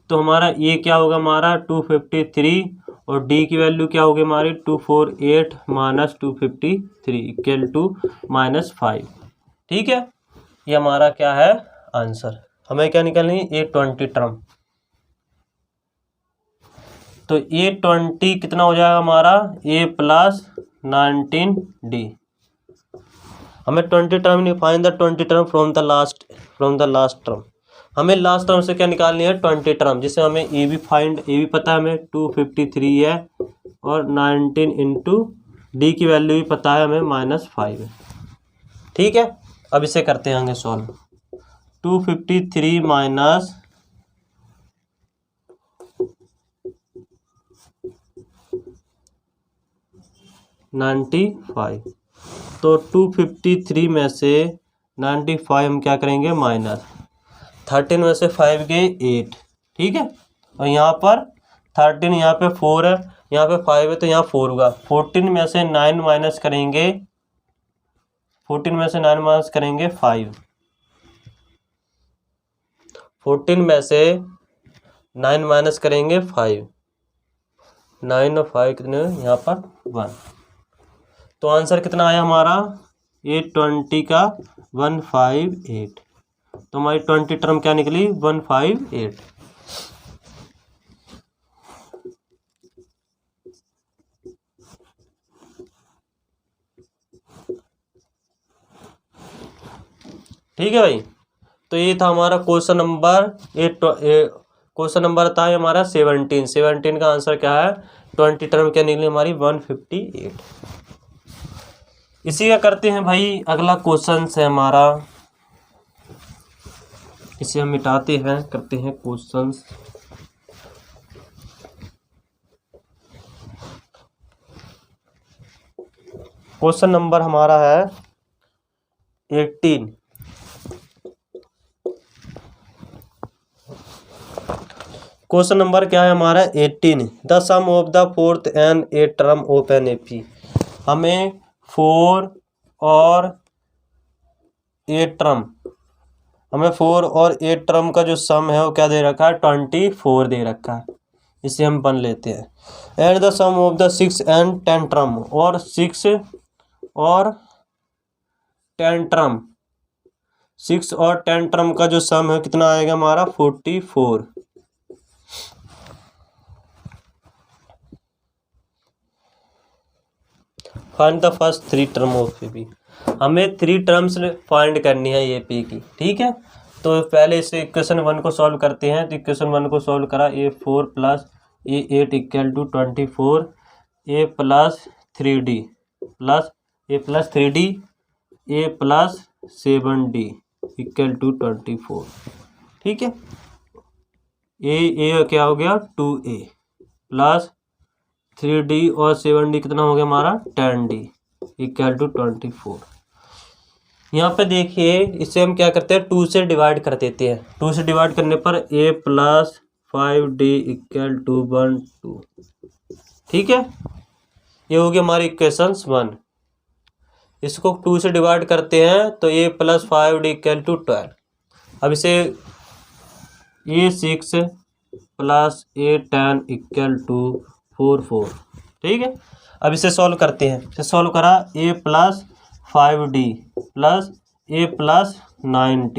तो हमारा ये क्या होगा हमारा 253 और D की वैल्यू क्या होगी हमारी 248 माइनस 253 इक्वल टू -5, ठीक है। ये हमारा क्या है आंसर। हमें क्या निकालनी है ये 20 टर्म, तो ये 20 कितना हो जाएगा हमारा A प्लस 19D। हमें 20 टर्म नहीं, find the 20 term from the last term. हमें लास्ट टर्म से क्या निकालनी है 20 टर्म, जिससे हमें ए भी पता है, हमें 253 है और 19 इंटू D की वैल्यू भी पता है हमें -5 है, ठीक है। अब इसे करते हैं आगे सॉल्व। 253 माइनस 95, तो 253 में से 95 हम क्या करेंगे माइनस, 13 में से 5 गए 8, ठीक है। और यहाँ पर 13, यहाँ पे 4 है, यहाँ पे 5 है, तो यहाँ 4 होगा। 14 में से 9 माइनस करेंगे, 14 में से 9 माइनस करेंगे 5, 14 में से 9 माइनस करेंगे 5, 9 और 5 कितने यहाँ पर 1, तो आंसर कितना आया हमारा 820 का 158, तो हमारी 20 टर्म क्या निकली 158। ठीक है भाई, तो ये था हमारा क्वेश्चन नंबर क्वेश्चन नंबर था हमारा 17 का आंसर क्या है 20 टर्म क्या निकली हमारी 158। इसी का करते हैं भाई अगला क्वेश्चन है हमारा, इसे हम मिटाते हैं, करते हैं क्वेश्चंस। क्वेश्चन नंबर हमारा है 18। क्वेश्चन नंबर क्या है हमारा 18, the sum of the fourth and 8 term of an AP। हमें 4 और 8 टर्म, हमें 4 और 8 टर्म का जो सम है वो क्या दे रखा है 24 दे रखा है, इसे हम बन लेते हैं। And the sum of the 6 and 10 term, और 6 और 10 टर्म, 6 और 10 टर्म का जो सम है कितना आएगा हमारा 44। Find the first 3 term of AP। हमें 3 टर्म्स फाइंड करनी है AP की, ठीक है। तो पहले इसे इक्वेशन 1 को सॉल्व करते हैं। तो इक्वेशन 1 को सॉल्व करा, A4 plus A8 equal to 24, A plus 3D plus A plus 3D A plus 7D equal to 24, ठीक है। A क्या हो गया 2A प्लस 3D और 7D कितना हो गया हमारा 10D इक्वल टू 24। यहाँ पे देखिए इसे हम क्या करते हैं 2 से डिवाइड कर देते हैं। 2 से डिवाइड करने पर a plus 5D equal to 1 2। ठीक है, ये हो गया हमारी इक्वेशन 1। इसको 2 से डिवाइड करते हैं तो a plus 5D equal to 12। अब इसे a6 plus a10 equal to 4 ठीक है। अब इसे सॉल्व करते हैं। इसे सॉल्व करा a plus 5D plus a plus 9D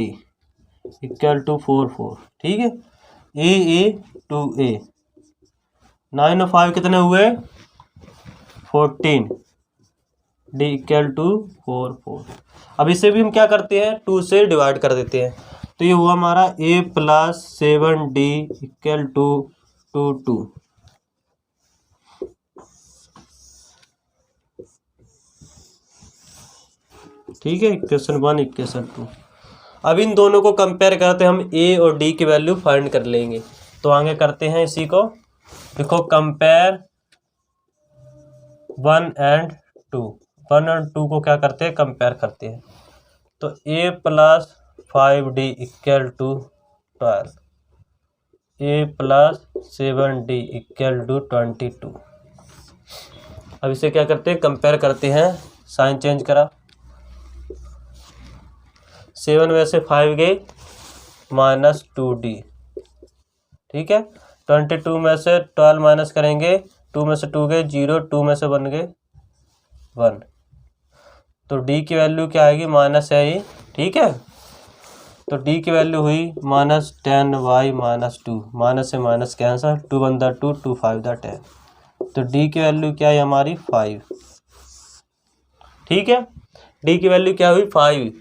equal to 4 ठीक है। a 2a 9 और 5 कितने हुए 14 D इक्वल टू 4। अब इसे भी हम क्या करते हैं 2 से डिवाइड कर देते हैं। तो ये हुआ हमारा a plus 7D equal to 2। ठीक है, इक्वेशन 1 इक्वेशन 2। अब इन दोनों को कंपेयर करते हम a और d की वैल्यू फाइंड कर लेंगे। तो आगे करते हैं इसी को। देखो कंपेयर 1 एंड 2। 1 और 2 को क्या करते हैं कंपेयर करते हैं। तो a plus 5D equal to 12 a plus 7D equal to 22। अब इसे क्या करते हैं कंपेयर करते हैं। साइन चेंज करा 7 में से 5 गए माइनस 2D। ठीक है, 22 में से 12 माइनस करेंगे 2 में से 2 गए 0 2 में से 1 गए 1। तो D की वैल्यू क्या आएगी माइनस है ये। ठीक है, तो D की वैल्यू हुई माइनस 10y माइनस 2। माइनस से माइनस कैंसर 2 1 2 2 5 10। तो D की वैल्यू क्या है हमारी 5। ठीक है, D की वैल्यू क्या हुई 5।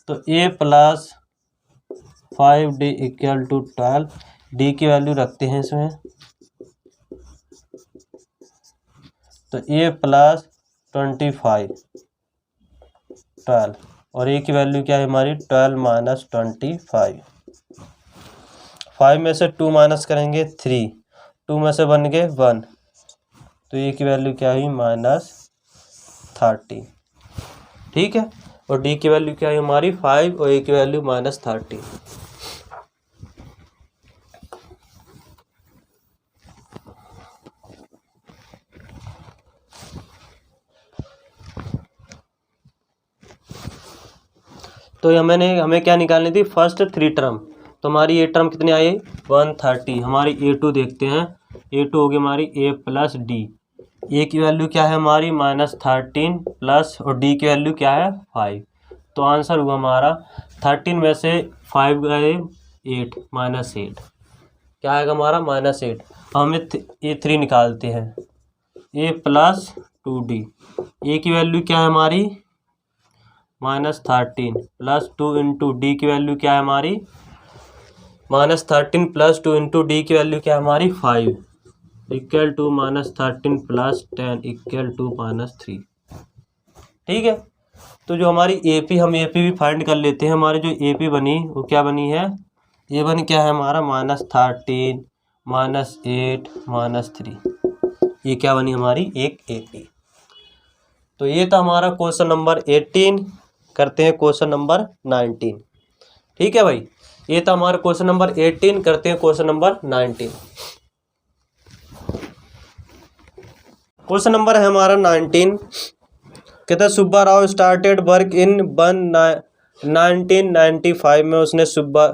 तो a plus 5D equal to 12। D की वैल्यू रखते हैं इसमें। तो a प्लस 25 12 और a की वैल्यू क्या है हमारी 12 माइनस 25। 5 में से 2 माइनस करेंगे 3 2 में से 1 गए 1। तो a की वैल्यू क्या हुई माइनस 30। ठीक है, और d की वैल्यू क्या है हमारी 5 और a की वैल्यू माइनस 30। तो हमें क्या निकालनी थी फर्स्ट 3 टर्म। तो हमारी ये टर्म कितनी आई 130। हमारी a2 देखते हैं। a2 होगी हमारी a प्लस डी। a की वैल्यू क्या है हमारी माइनस 13 प्लस और d की वैल्यू क्या है 5। तो आंसर हुआ हमारा 13 में से 5 गए 8 माइनस 8 क्या आएगा हमारा माइनस 8। हमें a3 निकालते हैं a प्लस 2d। a की वैल्यू क्या है हमारी माइनस 13 प्लस 2 इंटू डी की वैल्यू क्या है हमारी माइनस 13 प्लस 2 इंटू डी की वैल्यू क्या है हमारी 5 equal to minus 13 plus 10 equal to minus 3। ठीक है, तो जो हमारी AP हम AP भी फाइंड कर लेते हैं। हमारी जो AP बनी वो क्या बनी है ये बनी क्या है हमारा माइनस 13 माइनस 8 माइनस 3। ये क्या बनी हमारी एक AP। तो ये था हमारा क्वेश्चन नंबर 18। करते हैं क्वेश्चन नंबर 19। ठीक है भाई, ये था हमारा क्वेश्चन नंबर 18। करते हैं क्वेश्चन नंबर 19। क्वेश्चन नंबर है हमारा 19। कहता है Subba Rao started work in 1995 में उसने सुब्बा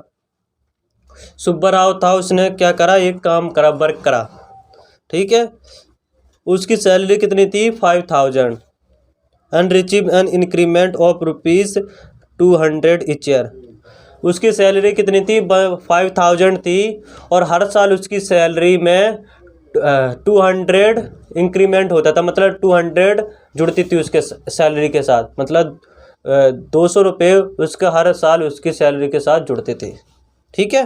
राव था उसने क्या करा एक काम करा वर्क करा। ठीक है, उसकी सैलरी कितनी थी 5000 and receive an increment of ₹200 each year. उसकी सैलरी कितनी थी 5000 थी और हर साल उसकी सैलरी में 200 इंक्रीमेंट होता था। मतलब 200 जुड़ती थी उसके सैलरी के साथ। मतलब 200 रुपये उसका हर साल उसकी सैलरी के साथ जुड़ते थे। ठीक है,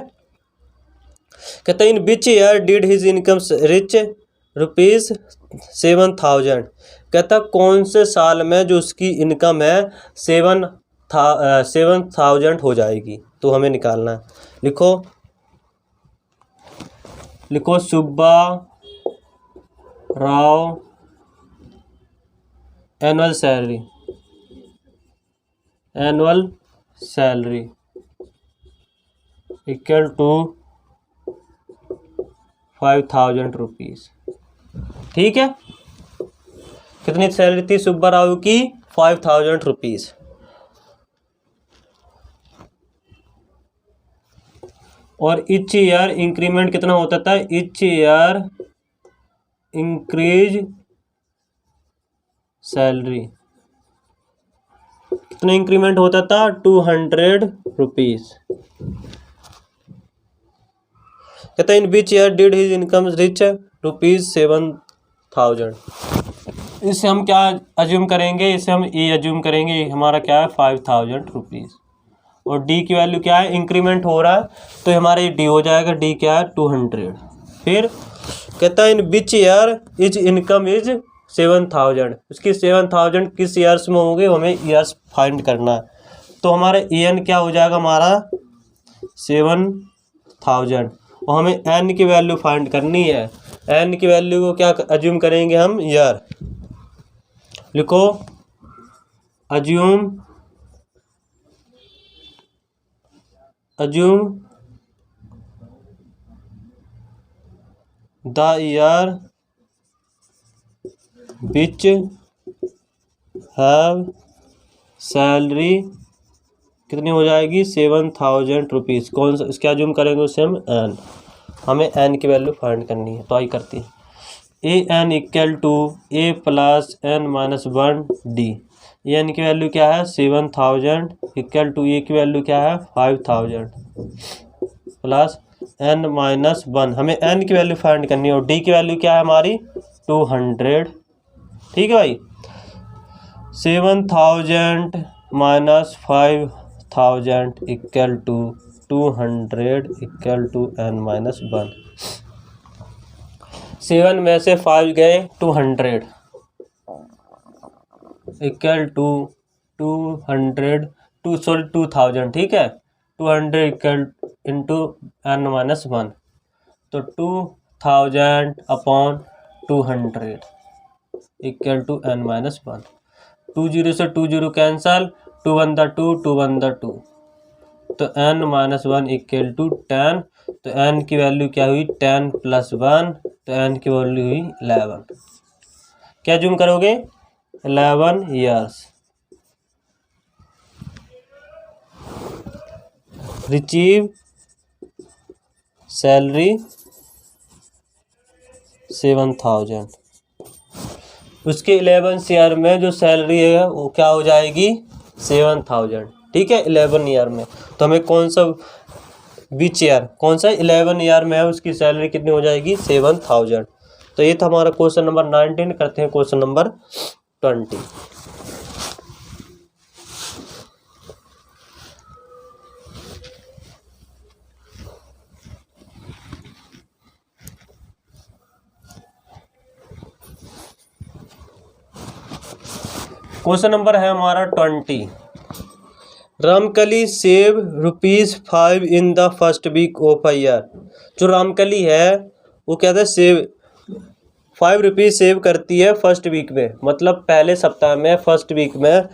कहते in which year did his income reach ₹7000। कहता कौन से साल में जो उसकी इनकम है 7000 हो जाएगी। तो हमें निकालना है। लिखो Subba Rao annual salary equal to 5,000 rupees. ठीक है, कितनी सैलरी थी सुब्बा राव की? 5,000 रुपीज़। और ईच ईयर इंक्रीमेंट कितना होता था? ईच ईयर इंक्रीज सैलरी कितना इंक्रीमेंट होता था? 200 रुपीज़। कहता है in which year did his income reach ₹7,000। इससे हम क्या अज्यूम करेंगे? इससे हम ये अज्यूम करेंगे हमारा क्या है? 5,000 रुपीज़। और डी की वैल्यू क्या है? इंक्रीमेंट हो रहा है तो हमारा ये डी हो जाएगा। डी क्या है? 200। फिर कहता है in which year is income is 7,000। उसकी 7,000 किस ईयर्स में होंगे? हमें ईयर्स फाइंड करना है। तो हमारा एन क्या हो जाएगा? हमारा 7,000। और हमें एन की वैल्यू फाइंड करनी है। एन की वैल्यू को क्या अज्यूम करेंगे हम? ईयर। लिखो assume the year which have salary कितनी हो जाएगी? 7,000 रुपीज़। कौन सा इसके अज्यूम करेंगे? उससे हम एन। हमें एन की वैल्यू फाइंड करनी है तो आई करती है A N equal to A plus N minus 1 D. N की वैल्यू क्या है? 7,000 इक्वल टू ए की वैल्यू क्या है? 5,000 प्लस एन माइनस 1। हमें एन की वैल्यू फाइंड करनी है और डी की वैल्यू क्या है हमारी? 200। ठीक है भाई। 7,000 minus 5,000 equal to 200 equal to n minus 1। 7 में से 5 गए 200 इक्वल टू 2,000। ठीक है, 200 इक्वल इंटू एन माइनस 1। तो 2,000 upon 200 equal to n minus 1। 2 0 से 2 0 कैंसल, 2 1 2, 2 1 2। तो एन माइनस 1 इक्वल टू 10। तो एन की वैल्यू क्या हुई? 10 प्लस 1। तो एन की वैल्यू हुई 11। क्या जूम करोगे? 11 ईयर्स। Receive salary 7,000। उसके 11 ईयर में जो सैलरी है वो क्या हो जाएगी? 7,000। ठीक है, 11 ईयर में। तो हमें कौन सा विच ईयर, कौन सा 11 ईयर में है उसकी सैलरी कितनी हो जाएगी? 7,000। तो ये था हमारा क्वेश्चन नंबर 19। करते हैं क्वेश्चन नंबर 20। क्वेश्चन नंबर है हमारा 20। Ramkali save ₹5 in the first week of a year. जो रामकली है वो क्या था? सेव ₹5 सेव करती है फर्स्ट वीक में, मतलब पहले सप्ताह में, फर्स्ट वीक में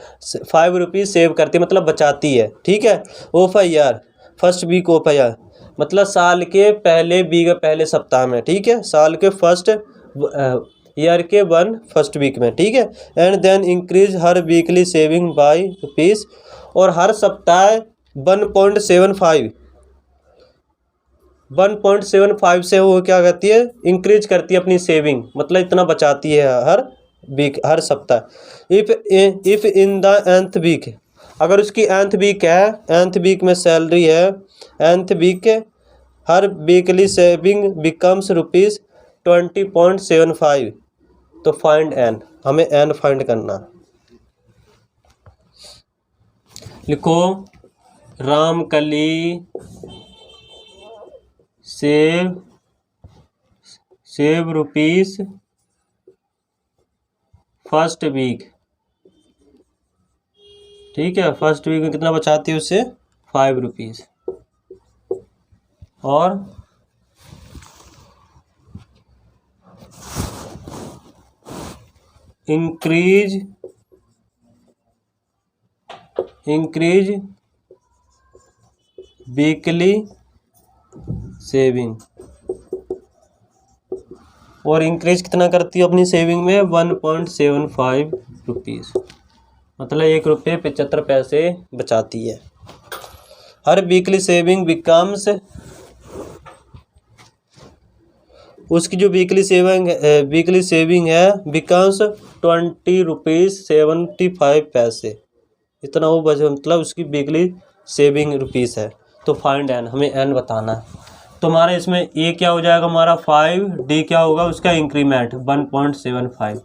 ₹5 सेव करती है, मतलब बचाती है। ठीक है, of a year, first week of a year, मतलब साल के पहले वीक, पहले सप्ताह में। ठीक है, साल के फर्स्ट ईयर के फर्स्ट वीक में। ठीक है, and then increase her weekly saving by ₹, और हर सप्ताह 1.75 से वो क्या करती है? इंक्रीज करती है अपनी सेविंग, मतलब इतना बचाती है हर वीक, हर सप्ताह। If in the nth week, अगर उसकी nth वीक है, nth वीक में सैलरी है, nth week her weekly saving becomes ₹20.75। तो फाइंड एन, हमें एन फाइंड करना। लिखो रामकली सेव ₹, फर्स्ट वीक। ठीक है, फर्स्ट वीक में कितना बचाती है उससे? ₹5। और इंक्रीज वीकली सेविंग, और इंक्रीज कितना करती है अपनी सेविंग में 1.75 रुपीज़, मतलब 1 रुपये 75 पैसे बचाती है। हर वीकली सेविंग बिकम्स, उसकी जो वीकली सेविंग है बिकम्स 20 रुपीज़ 75 पैसे, इतना वो बचे, मतलब उसकी वीकली सेविंग रुपीज़ है। तो फाइंड एन, हमें एन बताना है। तो हमारे इसमें ए क्या हो जाएगा हमारा 5, डी क्या होगा उसका इंक्रीमेंट 1.75,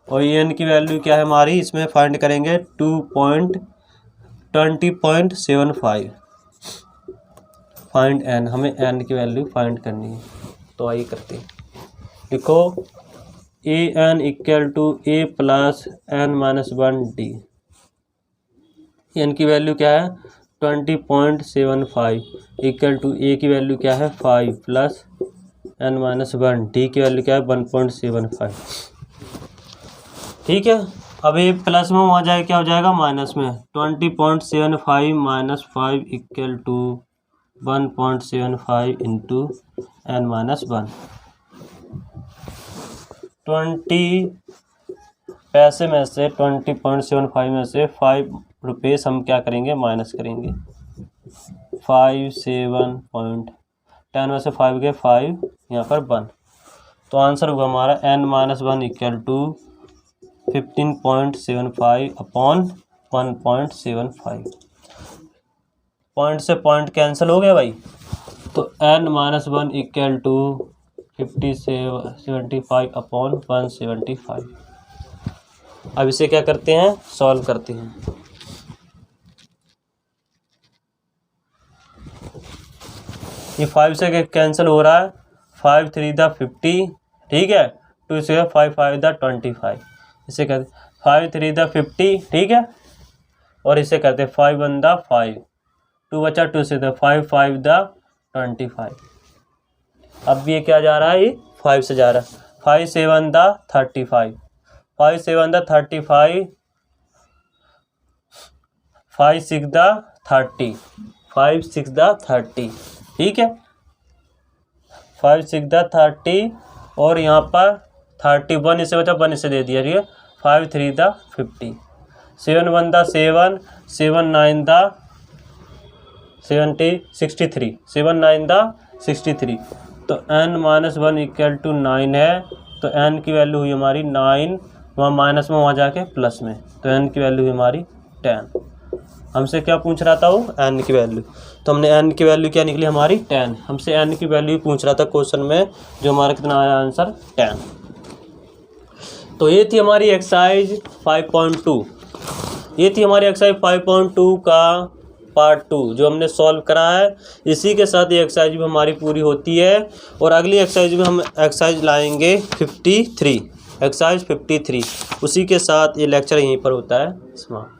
और एन की वैल्यू क्या है हमारी, इसमें फाइंड करेंगे 20.75। फाइंड एन, हमें एन की वैल्यू फाइंड करनी है। तो आइए करते हैं, लिखो A N equal to A plus N minus 1 D. N की वैल्यू क्या है 20.75 इक्वल टू ए की वैल्यू क्या है 5 प्लस एन माइनस 1, डी की वैल्यू क्या है 1.75। ठीक है, अब ये प्लस में वहाँ जाए क्या हो जाएगा माइनस में, 20.75 minus 5 equal to 1.75 into n minus 1। 20 पैसे में से 20.75 में से 5 रुपये हम क्या करेंगे माइनस करेंगे, 5 7 पॉइंट 10 में से 5 गए 5, यहाँ पर 1, तो आंसर होगा हमारा n minus 1 equal to 15.75 upon 1.75। Point से पॉइंट कैंसिल हो गया भाई, तो n minus 1 equal to 75 upon 175। अब इसे क्या करते हैं, सॉल्व करते हैं। ये 5 से कैंसिल हो रहा है, 5 3 दा 50, ठीक है, 2 से 5 5 दा 25, इसे कहते 5 3 दा 50, ठीक है, और इसे कहते 5 1 दा 5, 2 बचा 2 से 5 5 दा 25। अब ये क्या जा रहा है, ये 5 से जा रहा है, 5 7 दा 35, 5 7 दा 35, 5 6 दा 30, 5 6 दा 30, ठीक है, 5 6 दा 30, और यहाँ पर 31 इसे बचा 1 इसे दे दिया, ठीक है, 5 3 दा 50, 7 1 दा 7, 7 9 दा 63, 7 9 दा 63, तो n माइनस 1 इक्वल टू 9 है, तो n की वैल्यू हुई हमारी 9, वहाँ माइनस में वहाँ जाके प्लस में, तो n की वैल्यू हुई हमारी 10। हमसे क्या पूछ रहा था वो, n की वैल्यू, तो हमने n की वैल्यू क्या निकली हमारी 10, हमसे n की वैल्यू पूछ रहा था क्वेश्चन में, जो हमारा कितना आया आंसर 10। तो ये थी हमारी एक्सरसाइज 5.2, ये थी हमारी एक्सरसाइज 5.2 का पार्ट 2 जो हमने सॉल्व करा है। इसी के साथ ये एक्सरसाइज भी हमारी पूरी होती है, और अगली एक्सरसाइज में हम एक्सरसाइज लाएंगे 53, एक्सरसाइज 53, उसी के साथ ये लेक्चर यहीं पर होता है समाप्त।